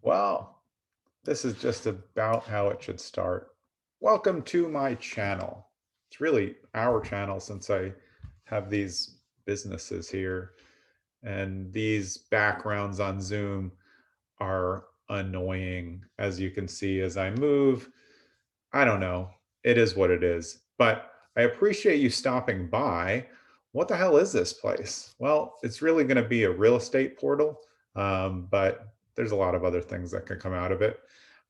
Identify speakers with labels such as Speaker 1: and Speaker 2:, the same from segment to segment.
Speaker 1: Well, this is just about how it should start. Welcome to my channel. It's really our channel since I have these businesses here, and these backgrounds on Zoom are annoying, as you can see as I move. I don't know. It is what it is. But I appreciate you stopping by. What the hell is this place? Well, it's really going to be a real estate portal, but there's a lot of other things that can come out of it.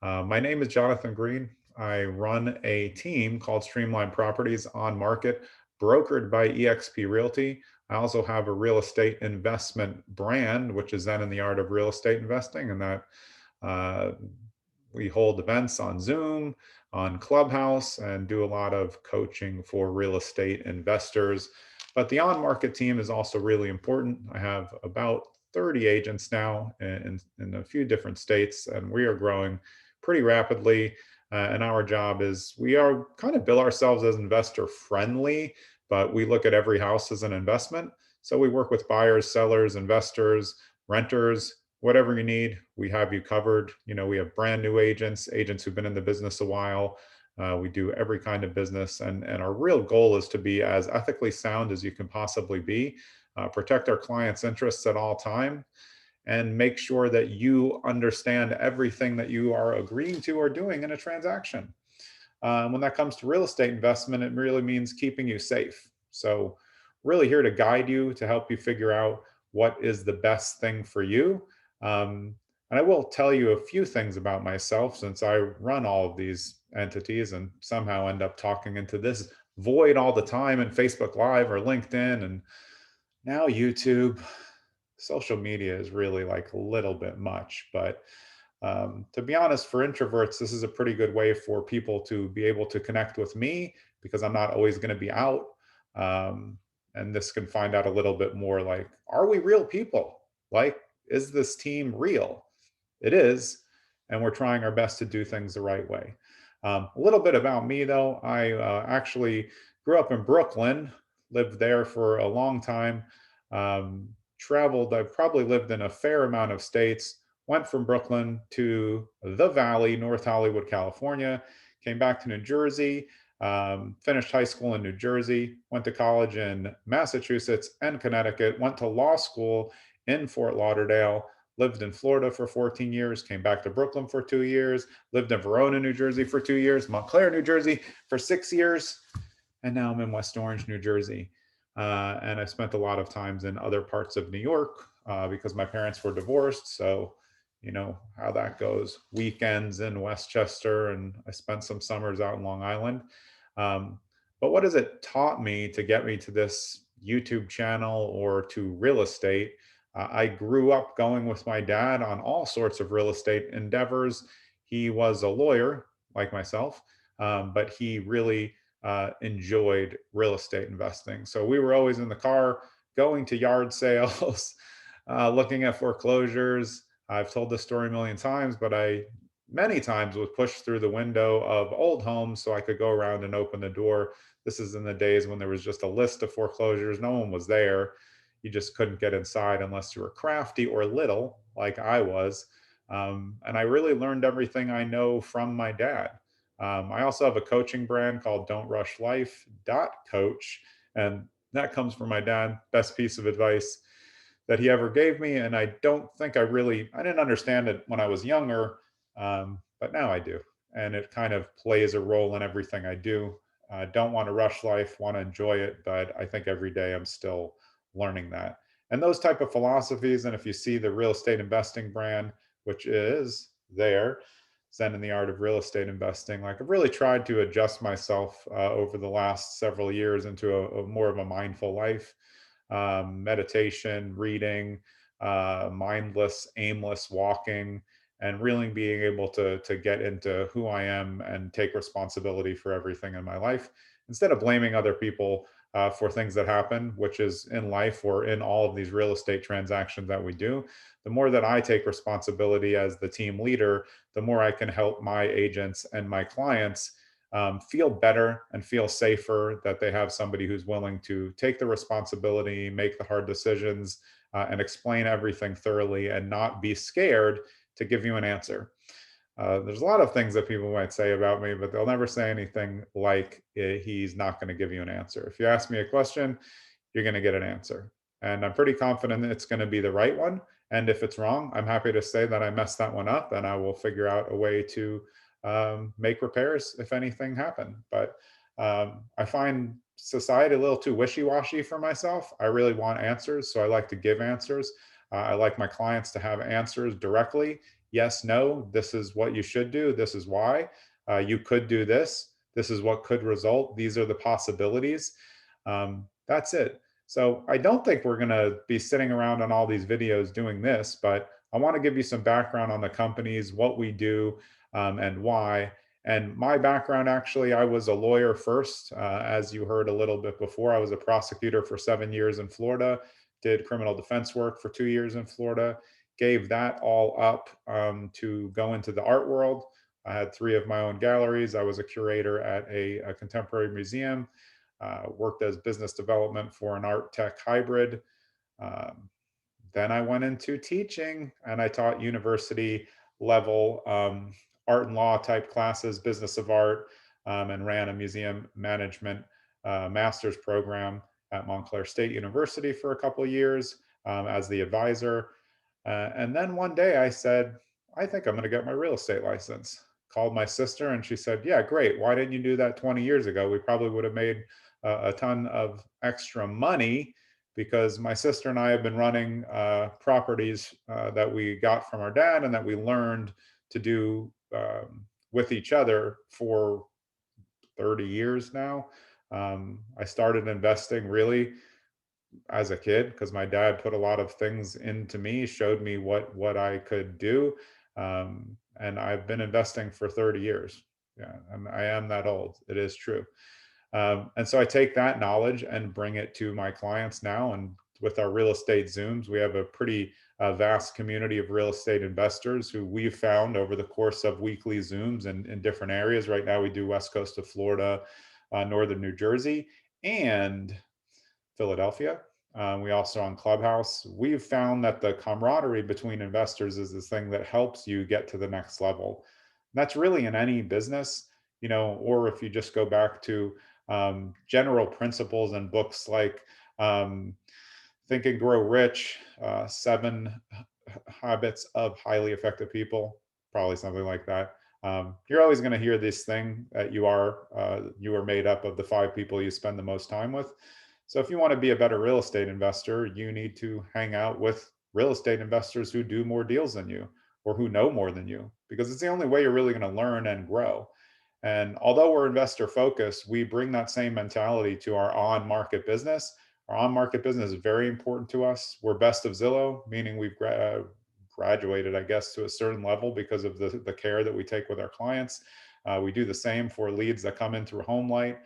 Speaker 1: My name is Jonathan Green. I run a team called Streamlined Properties On-Market, brokered by eXp Realty. I also have a real estate investment brand, which is Zen in the Art of Real Estate Investing, and that uh, we hold events on Zoom, on Clubhouse, and do a lot of coaching for real estate investors. But the on market team is also really important. I have about 30 agents now in a few different states, and we are growing pretty rapidly. And our job is we are kind of bill ourselves as investor friendly, but we look at every house as an investment. So we work with buyers, sellers, investors, renters, whatever you need, we have you covered. You know, we have brand new agents, agents who've been in the business a while. We do every kind of business, and our real goal is to be as ethically sound as you can possibly be, protect our clients' interests at all time, and make sure that you understand everything that you are agreeing to or doing in a transaction. When that comes to real estate investment, it really means keeping you safe. So, really here to guide you, to help you figure out what is the best thing for you. Um, and I will tell you a few things about myself since I run all of these entities and somehow end up talking into this void all the time in Facebook Live or LinkedIn and now YouTube. Social media is really like a little bit much, but to be honest, for introverts, this is a pretty good way for people to be able to connect with me because I'm not always going to be out. Um, and this can find out a little bit more like, are we real people? Like, is this team real? It is. And we're trying our best to do things the right way. A little bit about me, though. I actually grew up in Brooklyn, lived there for a long time, traveled. I've probably lived in a fair amount of states, went from Brooklyn to the Valley, North Hollywood, California, came back to New Jersey, finished high school in New Jersey, went to college in Massachusetts and Connecticut, went to law school in Fort Lauderdale, lived in Florida for 14 years, came back to Brooklyn for 2 years, lived in Verona, New Jersey for 2 years, Montclair, New Jersey for 6 years, and now I'm in West Orange, New Jersey. And I spent a lot of times in other parts of New York because my parents were divorced. So, you know how that goes. Weekends in Westchester, and I spent some summers out in Long Island. Um, but what has it taught me to get me to this YouTube channel or to real estate? I grew up going with my dad on all sorts of real estate endeavors. He was a lawyer like myself, but he really enjoyed real estate investing. So we were always in the car going to yard sales, looking at foreclosures. I've told this story a million times, but I many times was pushed through the window of old homes so I could go around and open the door. This is in the days when there was just a list of foreclosures. No one was there. You just couldn't get inside unless you were crafty or little, like I was. And I really learned everything I know from my dad. I also have a coaching brand called Don't Rush Life Coach, and that comes from my dad. Best piece of advice that he ever gave me, and I don't think I didn't understand it when I was younger, but now I do, and it kind of plays a role in everything I do. Don't want to rush life, want to enjoy it, but I think every day I'm still learning that. And those type of philosophies, and if you see the real estate investing brand, which is there, Zen in the Art of Real Estate Investing, like I've really tried to adjust myself over the last several years into a more of a mindful life, meditation, reading, mindless, aimless walking, and really being able to get into who I am and take responsibility for everything in my life instead of blaming other people for things that happen, which is in life or in all of these real estate transactions that we do. The more that I take responsibility as the team leader, the more I can help my agents and my clients feel better and feel safer that they have somebody who's willing to take the responsibility, make the hard decisions, and explain everything thoroughly and not be scared to give you an answer. There's a lot of things that people might say about me, but they'll never say anything like he's not going to give you an answer. If you ask me a question, you're going to get an answer. And I'm pretty confident that it's going to be the right one. And if it's wrong, I'm happy to say that I messed that one up and I will figure out a way to make repairs if anything happened. But I find society a little too wishy-washy for myself. I really want answers, so I like to give answers. I like my clients to have answers directly. Yes, no, this is what you should do. This is why. You could do this. This is what could result. These are the possibilities. That's it. So I don't think we're going to be sitting around on all these videos doing this, but I want to give you some background on the companies, what we do, and why. And my background, actually, I was a lawyer first. As you heard a little bit before, I was a prosecutor for 7 years in Florida, did criminal defense work for 2 years in Florida, gave that all up to go into the art world. I had 3 of my own galleries. I was a curator at a contemporary museum, worked as business development for an art tech hybrid. Um, then I went into teaching and I taught university level art and law type classes, business of art, and ran a museum management master's program at Montclair State University for a couple of years as the advisor. And then one day I said, I think I'm going to get my real estate license. Called my sister and she said, yeah, great. Why didn't you do that 20 years ago? We probably would have made a ton of extra money because my sister and I have been running properties that we got from our dad and that we learned to do with each other for 30 years now. I started investing really as a kid because my dad put a lot of things into me, showed me what I could do, and I've been investing for 30 years. Yeah, I am that old. It is true. And so I take that knowledge and bring it to my clients now. And with our real estate Zooms, we have a pretty vast community of real estate investors who we've found over the course of weekly Zooms in different areas. Right now, we do West Coast of Florida, Northern New Jersey, and Philadelphia. We also on Clubhouse. We've found that the camaraderie between investors is this thing that helps you get to the next level. And that's really in any business, or if you just go back to general principles and books like Think and Grow Rich, 7 Habits of Highly Effective People, probably something like that. You're always going to hear this thing that you are made up of the 5 people you spend the most time with. So if you want to be a better real estate investor, you need to hang out with real estate investors who do more deals than you or who know more than you, because it's the only way you're really going to learn and grow. And although we're investor focused, we bring that same mentality to our on-market business. Our on-market business is very important to us. We're best of Zillow, meaning we've graduated, I guess, to a certain level because of the care that we take with our clients. We do the same for leads that come in through HomeLight,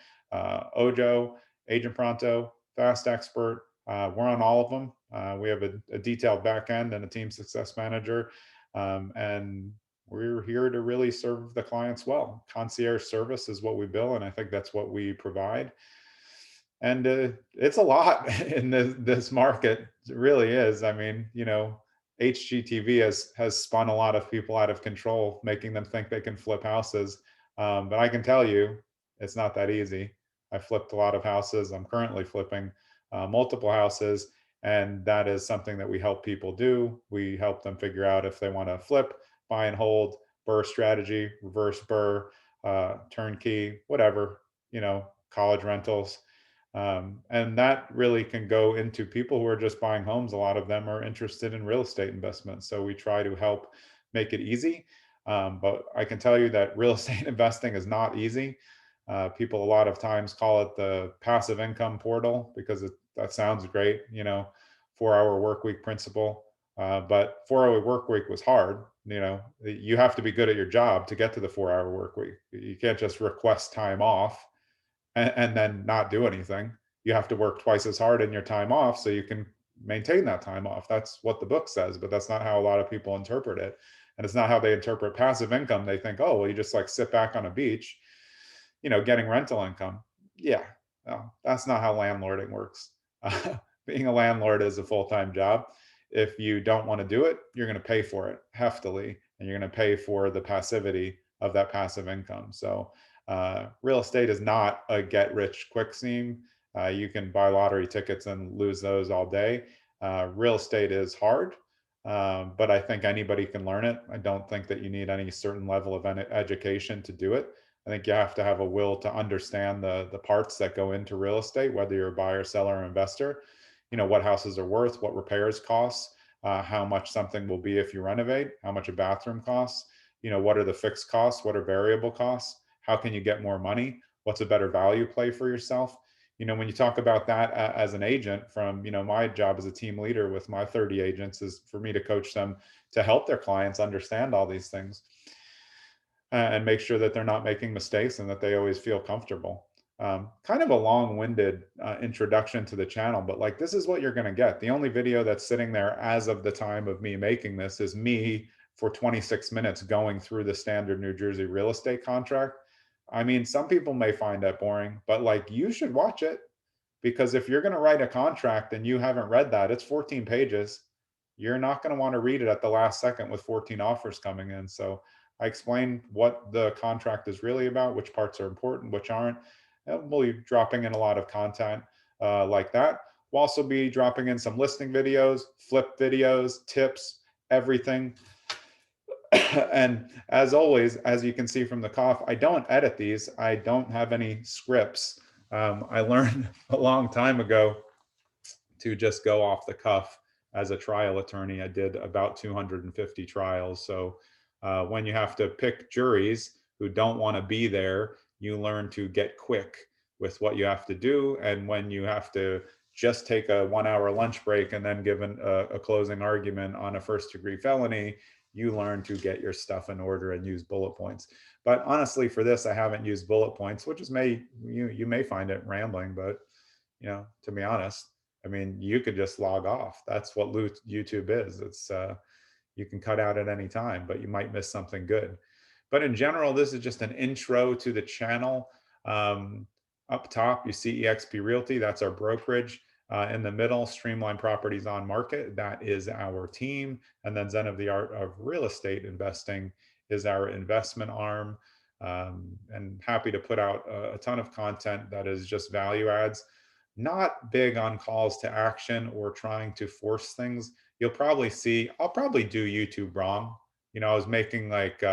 Speaker 1: Ojo, Agent Pronto, Fast Expert. We're on all of them. We have a detailed back end and a team success manager. And we're here to really serve the clients well. Concierge service is what we bill, and I think that's what we provide. And it's a lot in this market. It really is. I mean, HGTV has spun a lot of people out of control, making them think they can flip houses. But I can tell you, it's not that easy. I flipped a lot of houses. I'm currently flipping multiple houses, and that is something that we help people do. We help them figure out if they want to flip, buy and hold, BRRRR strategy, reverse BRRRR, turnkey, whatever, college rentals. And that really can go into people who are just buying homes. A lot of them are interested in real estate investments. So we try to help make it easy. But I can tell you that real estate investing is not easy. People a lot of times call it the passive income portal because that sounds great, 4-hour work week principle. But 4-hour work week was hard. You have to be good at your job to get to the 4-hour work week. You can't just request time off and then not do anything. You have to work twice as hard in your time off so you can maintain that time off. That's what the book says, but that's not how a lot of people interpret it. And it's not how they interpret passive income. They think, oh, well, you just like sit back on a beach, getting rental income. Yeah, no, that's not how landlording works. Being a landlord is a full-time job. If you don't want to do it, you're going to pay for it heftily. and you're going to pay for the passivity of that passive income. So real estate is not a get rich quick scheme. You can buy lottery tickets and lose those all day. Real estate is hard, but I think anybody can learn it. I don't think that you need any certain level of education to do it. I think you have to have a will to understand the parts that go into real estate, whether you're a buyer, seller, or investor. You know, what houses are worth, what repairs cost, how much something will be if you renovate, how much a bathroom costs, you know, what are the fixed costs, what are variable costs, how can you get more money, what's a better value play for yourself. You know, when you talk about that as an agent, from, you know, my job as a team leader with my 30 agents is for me to coach them to help their clients understand all these things and make sure that they're not making mistakes and that they always feel comfortable. Kind of a long-winded introduction to the channel, but like, this is what you're going to get. The only video that's sitting there as of the time of me making this is me for 26 minutes going through the standard New Jersey real estate contract. I mean, some people may find that boring, but like, you should watch it, because if you're going to write a contract and you haven't read that, it's 14 pages. You're not going to want to read it at the last second with 14 offers coming in. So I explain what the contract is really about, which parts are important, which aren't. And we'll be dropping in a lot of content like that. We'll also be dropping in some listing videos, flip videos, tips, everything. And as always, as you can see from the cough, I don't edit these. I don't have any scripts. I learned a long time ago to just go off the cuff. As a trial attorney, I did about 250 trials. So when you have to pick juries who don't want to be there, you learn to get quick with what you have to do. And when you have to just take a 1 hour lunch break and then give a closing argument on a first-degree felony, you learn to get your stuff in order and use bullet points. But honestly, for this, I haven't used bullet points, which is you may find it rambling, but you know, to be honest, I mean, you could just log off. That's what YouTube is. It's you can cut out at any time, but you might miss something good. But in general, this is just an intro to the channel. Up top, you see eXp Realty. That's our brokerage. In the middle, Streamlined Properties On-Market. That is our team. And then Zen of the Art of Real Estate Investing is our investment arm. And happy to put out a ton of content that is just value adds. Not big on calls to action or trying to force things. You'll probably see, I'll probably do YouTube wrong. You know, I was making like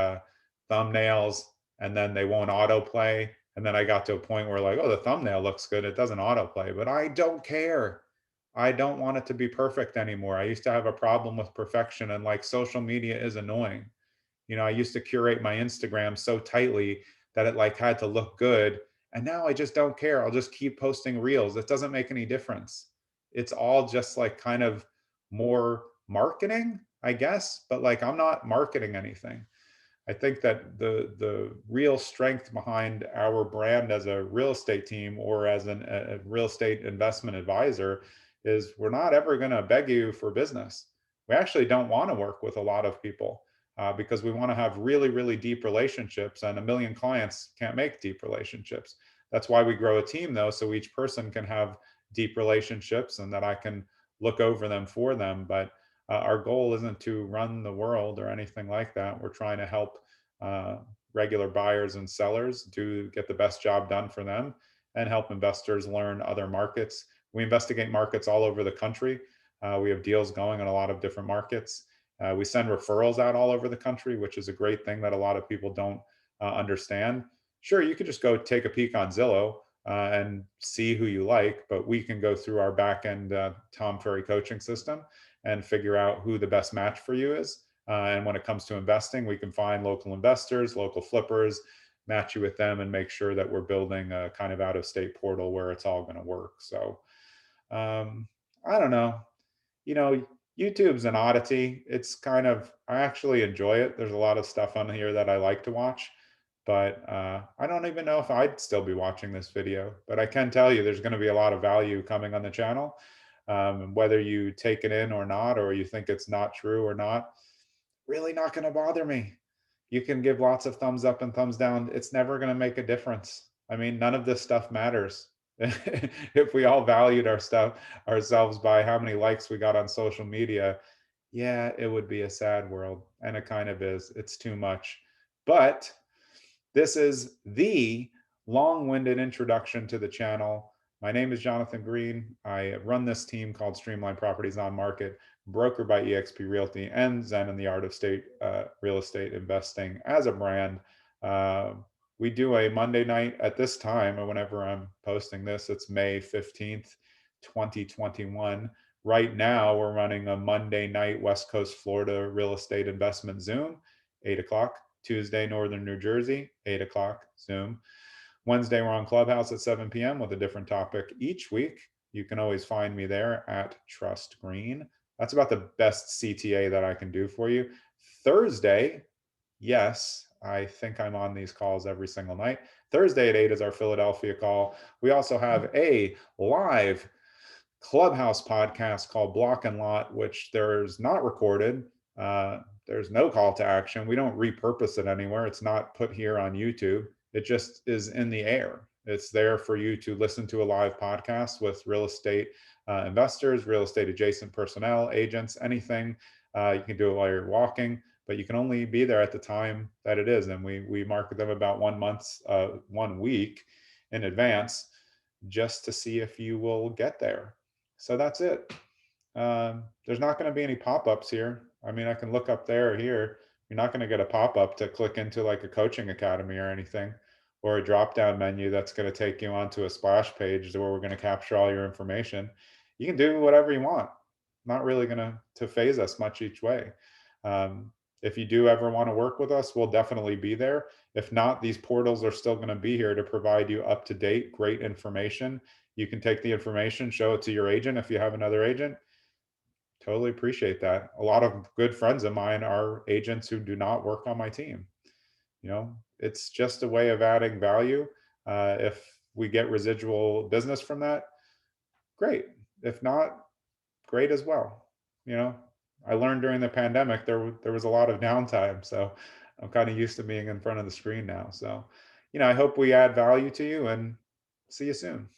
Speaker 1: thumbnails and then they won't autoplay. And then I got to a point where like, oh, the thumbnail looks good. It doesn't autoplay, but I don't care. I don't want it to be perfect anymore. I used to have a problem with perfection, and like, social media is annoying. You know, I used to curate my Instagram so tightly that it like had to look good. And now I just don't care. I'll just keep posting reels. It doesn't make any difference. It's all just like kind of more marketing, I guess, but like, I'm not marketing anything. I think that the real strength behind our brand as a real estate team or as a real estate investment advisor is we're not ever going to beg you for business. We actually don't want to work with a lot of people because we want to have really, really deep relationships, and a million clients can't make deep relationships. That's why we grow a team, though, so each person can have deep relationships and that I can look over them for them. But our goal isn't to run the world or anything like that. We're trying to help uh, regular buyers and sellers to get the best job done for them and help investors learn other markets. We investigate markets all over the country. We have deals going in a lot of different markets. We send referrals out all over the country, which is a great thing that a lot of people don't understand. Sure, you could just go take a peek on Zillow and see who you like, but we can go through our back end Tom Ferry coaching system and figure out who the best match for you is. And when it comes to investing, we can find local investors, local flippers, match you with them, and make sure that we're building a kind of out of state portal where it's all going to work. So I don't know. You know, YouTube's an oddity. It's kind of, I actually enjoy it. There's a lot of stuff on here that I like to watch, but I don't even know if I'd still be watching this video. But I can tell you there's going to be a lot of value coming on the channel. Whether you take it in or not, or you think it's not true or not, really not going to bother me. You can give lots of thumbs up and thumbs down. It's never going to make a difference. I mean, none of this stuff matters. If we all valued our stuff ourselves by how many likes we got on social media, Yeah, it would be a sad world, and it kind of is. It's too much. But this is the long-winded introduction to the channel. My name is Jonathan Green. I run this team called Streamlined Properties On-Market, brokered by eXp Realty and Zen in the Art of Real Estate Investing as a brand. Uh, we do a Monday night at this time, or whenever I'm posting this, it's May 15th, 2021. Right now, we're running a Monday night West Coast Florida real estate investment Zoom, 8 o'clock. Tuesday, Northern New Jersey, 8 o'clock, Zoom. Wednesday, we're on Clubhouse at 7 p.m. with a different topic each week. You can always find me there at Trust Green. That's about the best CTA that I can do for you. Thursday, yes, I think I'm on these calls every single night. Thursday at 8 is our Philadelphia call. We also have a live Clubhouse podcast called Block and Lot, which there's not recorded. There's no call to action. We don't repurpose it anywhere. It's not put here on YouTube. It just is in the air. It's there for you to listen to a live podcast with real estate investors, real estate adjacent personnel, agents, anything. You can do it while you're walking, but you can only be there at the time that it is. And we market them about 1 week in advance just to see if you will get there. So that's it. There's not going to be any pop-ups here. I mean, I can look up there or here. You're not going to get a pop-up to click into like a coaching academy or anything, or a drop-down menu that's going to take you onto a splash page where we're going to capture all your information. You can do whatever you want. Not really going to phase us much each way. Um, if you do ever want to work with us, we'll definitely be there. If not, these portals are still going to be here to provide you up-to-date, great information. You can take the information, show it to your agent if you have another agent. Totally appreciate that. A lot of good friends of mine are agents who do not work on my team. It's just a way of adding value. If we get residual business from that, great. If not, great as well. You know, I learned during the pandemic there was a lot of downtime, so I'm kind of used to being in front of the screen now. So, I hope we add value to you, and see you soon.